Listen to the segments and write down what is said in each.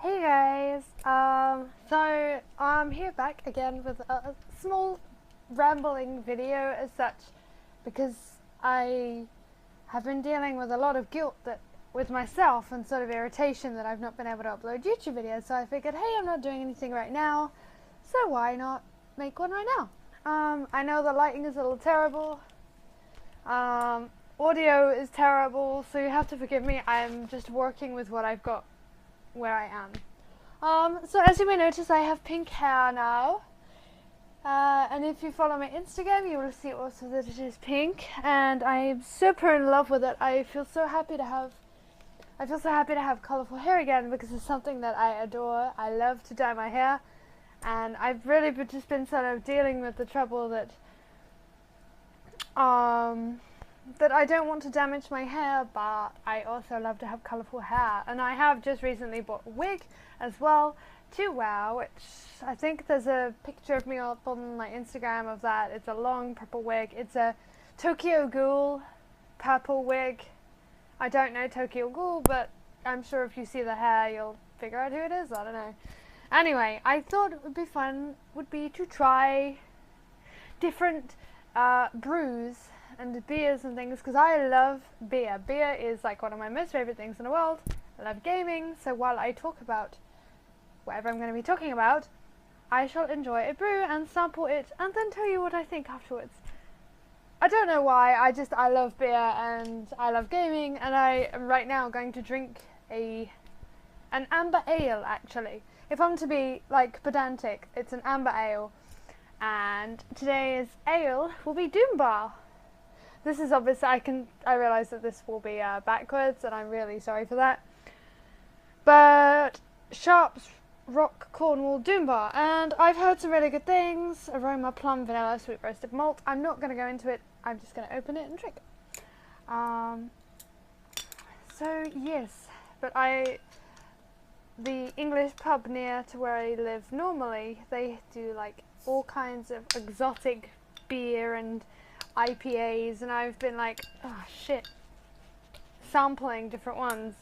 Hey guys, so I'm here back again with a small rambling video as such, because I have been dealing with a lot of guilt with myself and sort of irritation that I've not been able to upload YouTube videos, so I figured, hey, I'm not doing anything right now, so why not make one right now? I know the lighting is a little terrible, audio is terrible, so you have to forgive me. I'm just working with what I've got where I am. So as you may notice, I have pink hair now, and if you follow my Instagram you will see also that it is pink, and I'm super in love with it. I feel so happy to have colourful hair again, because it's something that I adore. I love to dye my hair, and I've really just been sort of dealing with the trouble that I don't want to damage my hair, but I also love to have colourful hair. And I have just recently bought a wig as well to wear, which I think there's a picture of me up on my Instagram of that. It's a long purple wig. It's a Tokyo Ghoul purple wig. I don't know Tokyo Ghoul, but I'm sure if you see the hair you'll figure out who it is. I don't know. Anyway, I thought it would be fun to try different brews and beers and things, because I love beer. Beer is like one of my most favourite things in the world. I love gaming, so while I talk about whatever I'm going to be talking about, I shall enjoy a brew and sample it and then tell you what I think afterwards. I don't know why, I love beer and I love gaming, and I am right now going to drink an amber ale, actually. If I'm to be like pedantic, it's an amber ale, and today's ale will be Boombar. This is obvious. I realise that this will be backwards, and I'm really sorry for that. But Sharp's Rock Cornwall Boombar, and I've heard some really good things. Aroma, plum, vanilla, sweet roasted malt. I'm not going to go into it. I'm just going to open it and drink it. So yes, but the English pub near to where I live normally, they do like all kinds of exotic beer and IPAs, and I've been like, oh shit, sampling different ones.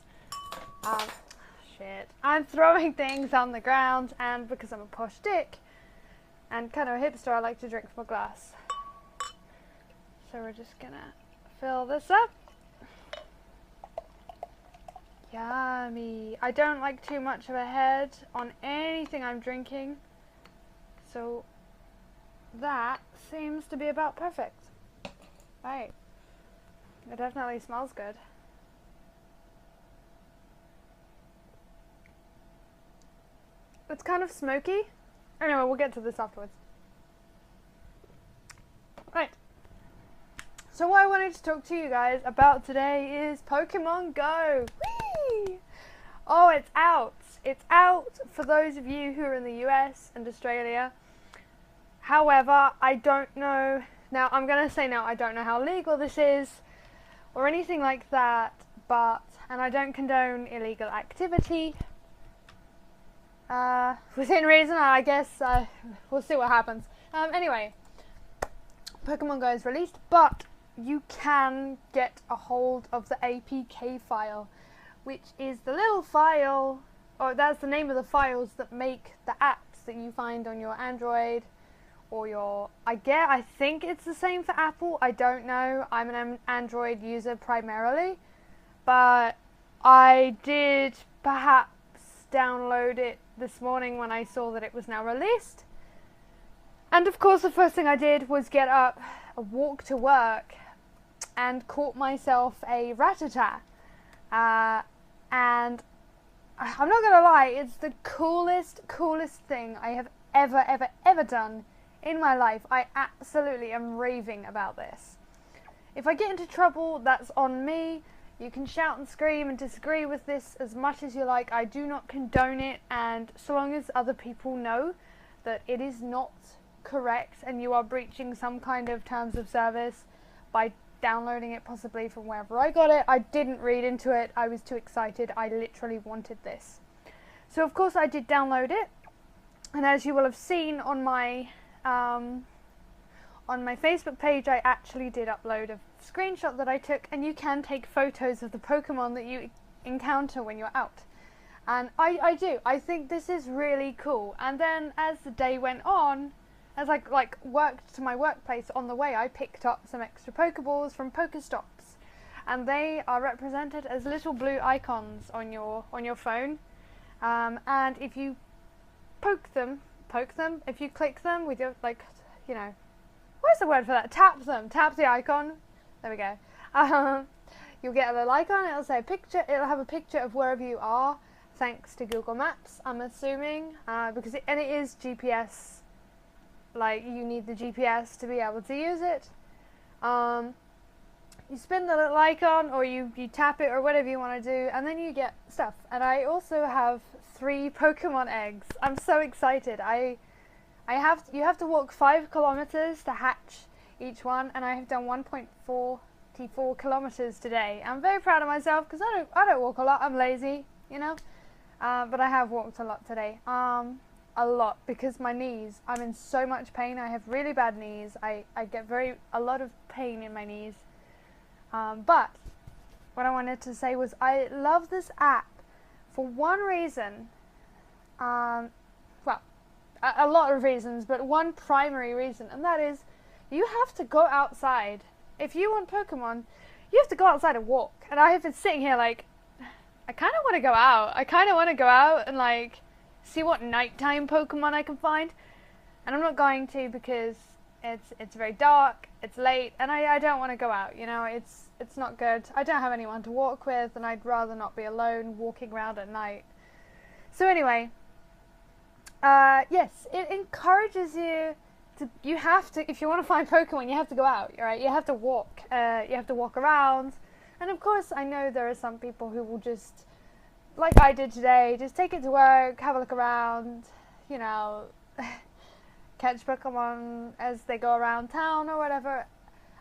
Shit. I'm throwing things on the ground, and because I'm a posh dick and kind of a hipster, I like to drink from a glass. So we're just gonna fill this up. Yummy. I don't like too much of a head on anything I'm drinking, so that seems to be about perfect. Right. It definitely smells good. It's kind of smoky. Anyway, we'll get to this afterwards. Right. So what I wanted to talk to you guys about today is Pokemon Go. Whee! Oh, it's out. It's out for those of you who are in the US and Australia. However, I don't know. Now, I'm going to say now, I don't know how legal this is or anything like that, and I don't condone illegal activity. Within reason, I guess. We'll see what happens. Anyway, Pokemon Go is released, but you can get a hold of the APK file, which is the little file, or that's the name of the files that make the apps that you find on your Android or your, I think it's the same for Apple, I don't know. I'm an Android user primarily, but I did perhaps download it this morning when I saw that it was now released. And of course the first thing I did was get up, walk to work, and caught myself a rat-a-tat. And I'm not gonna lie, it's the coolest thing I have ever done in my life. I absolutely am raving about this. If I get into trouble, that's on me. You can shout and scream and disagree with this as much as you like. I do not condone it, and so long as other people know that it is not correct and you are breaching some kind of terms of service by downloading it possibly from wherever I got it. I didn't read into it. I was too excited. I literally wanted this. So of course I did download it, and as you will have seen on my Facebook page, I actually did upload a screenshot that I took, and you can take photos of the Pokemon that you encounter when you're out. And I do. I think this is really cool. And then as the day went on, as I worked to my workplace on the way, I picked up some extra Pokeballs from Pokestops, and they are represented as little blue icons on your phone. And if you poke them, if you click them with your what's the word for that? Tap the icon. There we go. You'll get a little icon. It'll say picture. It'll have a picture of wherever you are, thanks to Google Maps, I'm assuming, because it is GPS. Like, you need the GPS to be able to use it. You spin the little icon, or you tap it, or whatever you want to do, and then you get stuff. And I also have 3 Pokemon eggs. I'm so excited. You have to walk 5 kilometers to hatch each one, and I have done 1.44 kilometers today. I'm very proud of myself because I don't walk a lot. I'm lazy, you know. But I have walked a lot today. A lot, because my knees. I'm in so much pain. I have really bad knees. I get a lot of pain in my knees. But what I wanted to say was I love this app for one reason. Well, a lot of reasons, but one primary reason, and that is you have to go outside. If you want Pokemon, you have to go outside and walk. And I have been sitting here like, I kind of want to go out. I kind of want to go out and like see what nighttime Pokemon I can find. And I'm not going to because it's very dark, it's late, and I don't want to go out, you know. It's not good. I don't have anyone to walk with, and I'd rather not be alone walking around at night. So anyway, yes, it encourages you to, if you want to find Pokemon, you have to go out, right? You have to walk. You have to walk around. And of course, I know there are some people who will just, like I did today, just take it to work, have a look around, you know, catch Pokemon as they go around town or whatever.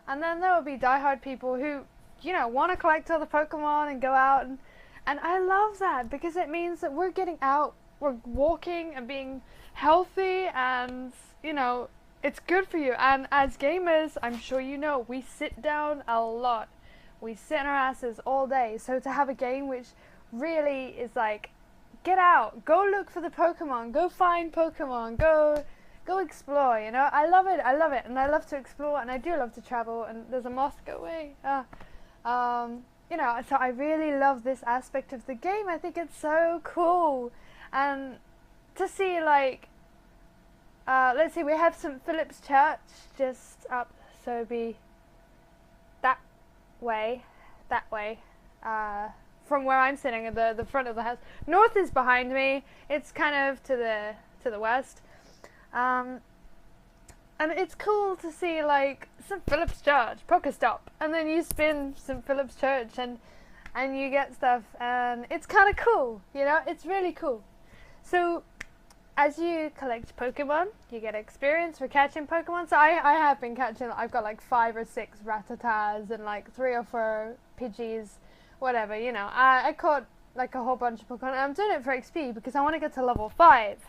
And then there will be diehard people who, you know, want to collect all the Pokemon and go out. And I love that because it means that we're getting out, we're walking and being healthy, and, you know, it's good for you. And as gamers, I'm sure you know, we sit down a lot. We sit on our asses all day. So to have a game which really is like, get out, go look for the Pokemon, go find Pokemon, go explore, you know. I love it, and I love to explore, and I do love to travel, and there's a moth, go away. You know, so I really love this aspect of the game. I think it's so cool. And to see, like, let's see, we have St. Philip's Church just up, so it'd be that way, from where I'm sitting at the front of the house. North is behind me. It's kind of to the west. And it's cool to see, like, St. Philip's Church, Pokestop, and then you spin St. Philip's Church and you get stuff, and it's kind of cool, you know. It's really cool. So as you collect Pokemon, you get experience for catching Pokemon. So I have been catching, I've got like 5 or 6 Rattatas and like 3 or 4 Pidgeys, whatever, you know. I caught like a whole bunch of Pokemon. I'm doing it for XP because I want to get to level 5.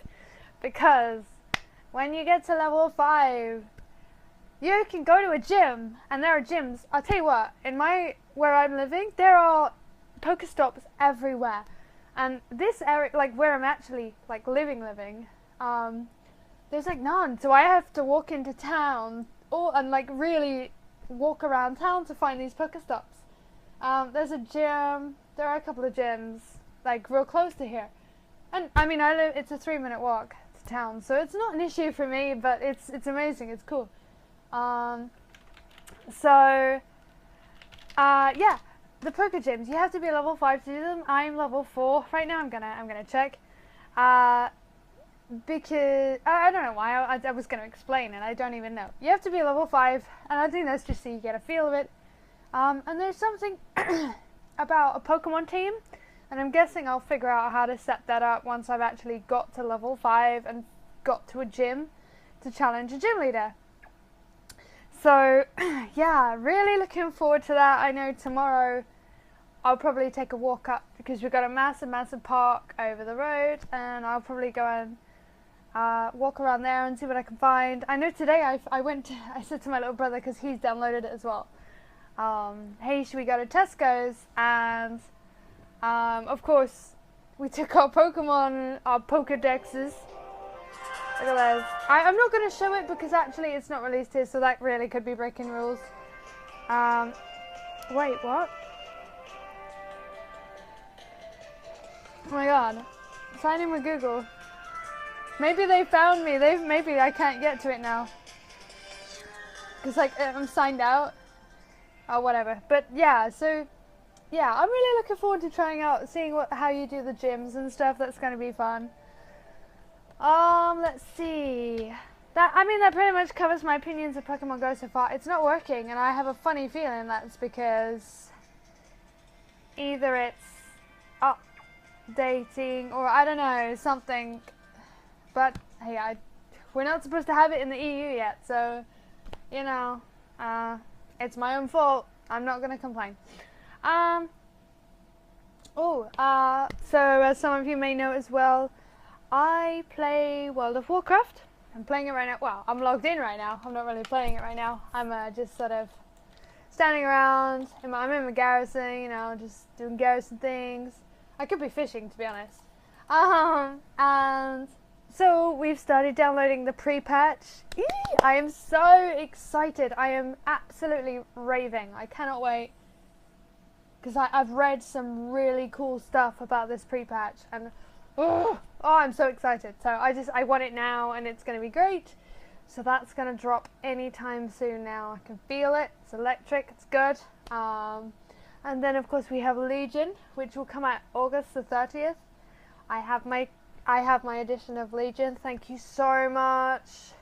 Because when you get to level 5, you can go to a gym, and there are gyms. I'll tell you what, where I'm living, there are Pokestops everywhere. And this area, like where I'm actually like living, there's like none. So I have to walk into town and like really walk around town to find these Pokestops. There's a gym. There are a couple of gyms like real close to here. And I mean, it's a 3-minute walk to town, so it's not an issue for me. But it's amazing. It's cool. Yeah. The Poke Gyms, you have to be level 5 to do them. I'm level 4 right now. I'm gonna check, because I don't know why. I was gonna explain and I don't even know. You have to be level 5, and I think that's just so you get a feel of it. And there's something about a Pokemon team, and I'm guessing I'll figure out how to set that up once I've actually got to level 5 and got to a gym to challenge a gym leader. So, yeah, really looking forward to that. I know tomorrow I'll probably take a walk up because we've got a massive park over the road, and I'll probably go and walk around there and see what I can find. I know today I said to my little brother, because he's downloaded it as well, hey, should we go to Tesco's? And of course We took our Pokemon, our Pokedexes. Look at this. I'm not going to show it because actually it's not released here, so that really could be breaking rules. Wait, what? Oh my god. Sign in with Google. Maybe they found me. Maybe I can't get to it now. Because like I'm signed out. Or whatever. But yeah, so yeah, I'm really looking forward to trying out, seeing how you do the gyms and stuff. That's going to be fun. Let's see. That pretty much covers my opinions of Pokemon Go so far. It's not working, and I have a funny feeling that's because either it's updating or I don't know, something. But hey, we're not supposed to have it in the EU yet, so you know, it's my own fault. I'm not gonna complain. So as some of you may know as well, I play World of Warcraft. I'm playing it right now. Well, I'm logged in right now. I'm not really playing it right now. I'm just sort of standing around. I'm in my garrison, you know, just doing garrison things. I could be fishing, to be honest. And so we've started downloading the pre-patch. I am so excited. I am absolutely raving. I cannot wait. Because I've read some really cool stuff about this pre-patch. And I'm so excited. So I want it now and it's going to be great. So that's going to drop anytime soon now. I can feel it. It's electric. It's good. And then of course we have Legion, which will come out August the 30th. I have my edition of Legion. Thank you so much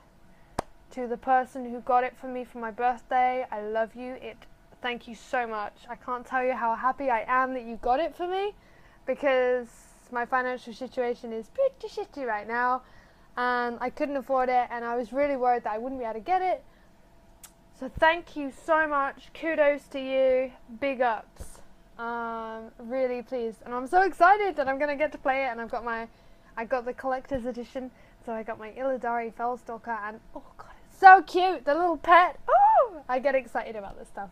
to the person who got it for me for my birthday. I love you. Thank you so much. I can't tell you how happy I am that you got it for me, because my financial situation is pretty shitty right now and I couldn't afford it, and I was really worried that I wouldn't be able to get it. So thank you so much. Kudos to you. Big ups. Really pleased, and I'm so excited that I'm gonna get to play it. And I got the collector's edition, so I got my Illidari Fellstalker, and oh god, it's so cute, the little pet. Oh, I get excited about this stuff.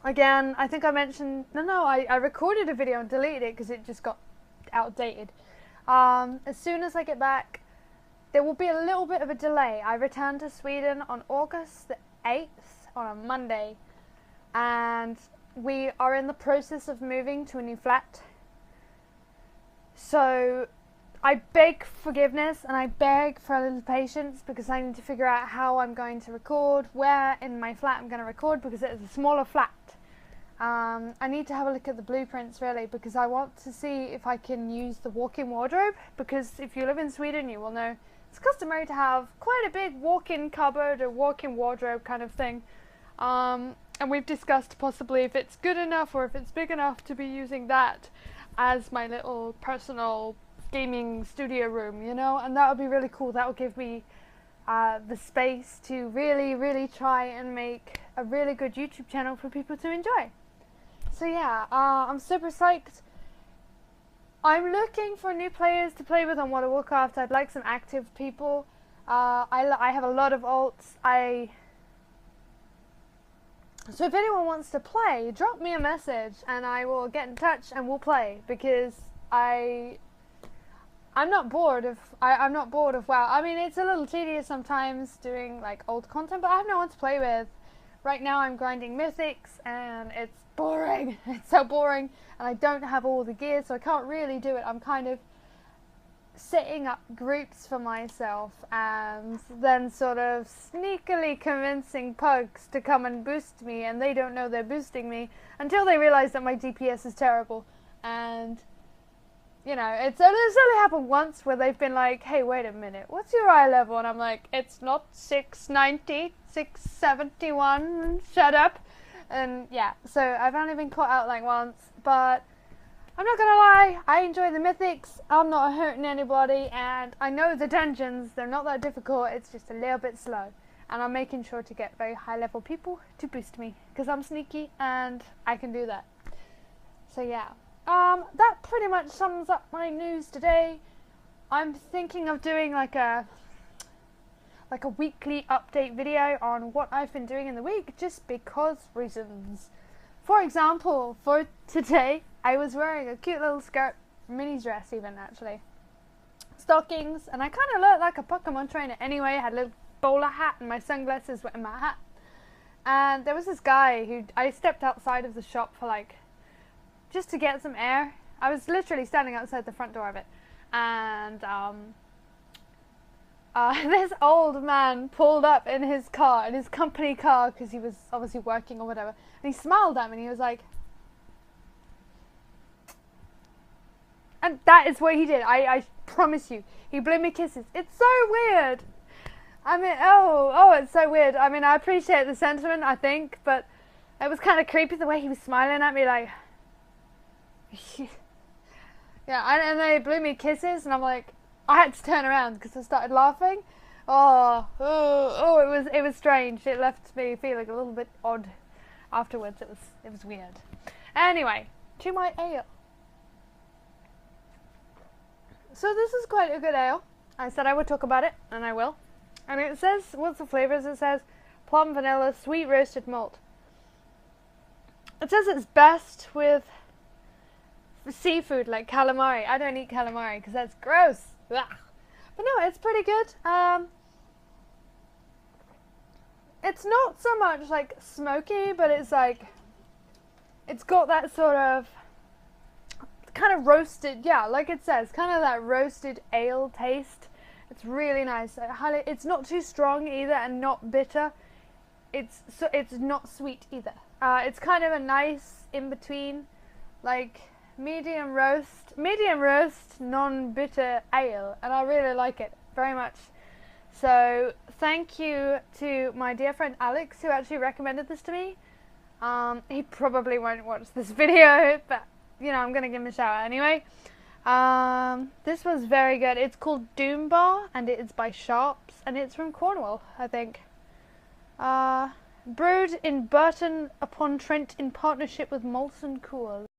Again, I think I mentioned, I recorded a video and deleted it because it just got outdated. As soon as I get back, there will be a little bit of a delay. I return to Sweden on August the 8th, on a Monday, and we are in the process of moving to a new flat. So I beg forgiveness and I beg for a little patience, because I need to figure out how I'm going to record, where in my flat I'm going to record, because it's a smaller flat. I need to have a look at the blueprints really, because I want to see if I can use the walk-in wardrobe, because if you live in Sweden you will know it's customary to have quite a big walk-in cupboard or walk-in wardrobe kind of thing. And we've discussed possibly if it's good enough or if it's big enough to be using that as my little personal gaming studio room, you know, and that would be really cool. That would give me the space to really try and make a really good YouTube channel for people to enjoy. So yeah, I'm super psyched. I'm looking for new players to play with on World of Warcraft. I'd like some active people. I have a lot of alts. So if anyone wants to play, drop me a message and I will get in touch and we'll play, because I'm not bored of WoW. I mean, it's a little tedious sometimes doing like old content, but I have no one to play with. Right now I'm grinding mythics and it's boring. It's so boring, and I don't have all the gear, so I can't really do it. I'm kind of setting up groups for myself and then sort of sneakily convincing pugs to come and boost me, and they don't know they're boosting me until they realize that my DPS is terrible. And you know, it's only happened once where they've been like, hey, wait a minute, what's your eye level? And I'm like, it's not 690, 671, shut up. And yeah, so I've only been caught out like once, but I'm not gonna lie, I enjoy the mythics. I'm not hurting anybody, and I know the dungeons, they're not that difficult, it's just a little bit slow. And I'm making sure to get very high level people to boost me, because I'm sneaky and I can do that. So yeah. That pretty much sums up my news today. I'm thinking of doing like a weekly update video on what I've been doing in the week, just because reasons. For example, for today, I was wearing a cute little skirt, mini dress even actually, stockings, and I kind of looked like a Pokemon trainer anyway. I had a little bowler hat and my sunglasses were in my hat. And there was this guy who, I stepped outside of the shop for like, just to get some air. I was literally standing outside the front door of it. And this old man pulled up in his car, in his company car, because he was obviously working or whatever. And he smiled at me and he was like, and that is what he did. I promise you. He blew me kisses. It's so weird. I mean, it's so weird. I mean, I appreciate the sentiment, I think, but it was kind of creepy the way he was smiling at me, like, yeah, and they blew me kisses, and I'm like, I had to turn around because I started laughing. It was strange. It left me feeling a little bit odd afterwards. It was weird. Anyway, to my ale. So this is quite a good ale. I said I would talk about it, and I will. And it says, what's the flavors? It says plum, vanilla, sweet roasted malt. It says it's best with seafood like calamari. I don't eat calamari because that's gross. Ugh. But no, it's pretty good. It's not so much like smoky, but it's like, it's got that sort of kind of roasted, yeah, like it says, kind of that roasted ale taste. It's really nice. It's not too strong either and not bitter. It's not sweet either. It's kind of a nice in between, like medium roast, non-bitter ale, and I really like it very much. So thank you to my dear friend Alex who actually recommended this to me. He probably won't watch this video, but you know, I'm gonna give him a shout out anyway. This was very good. It's called Boombar, and it's by Sharps, and it's from Cornwall, I think. Brewed in Burton upon Trent in partnership with Molson Coors.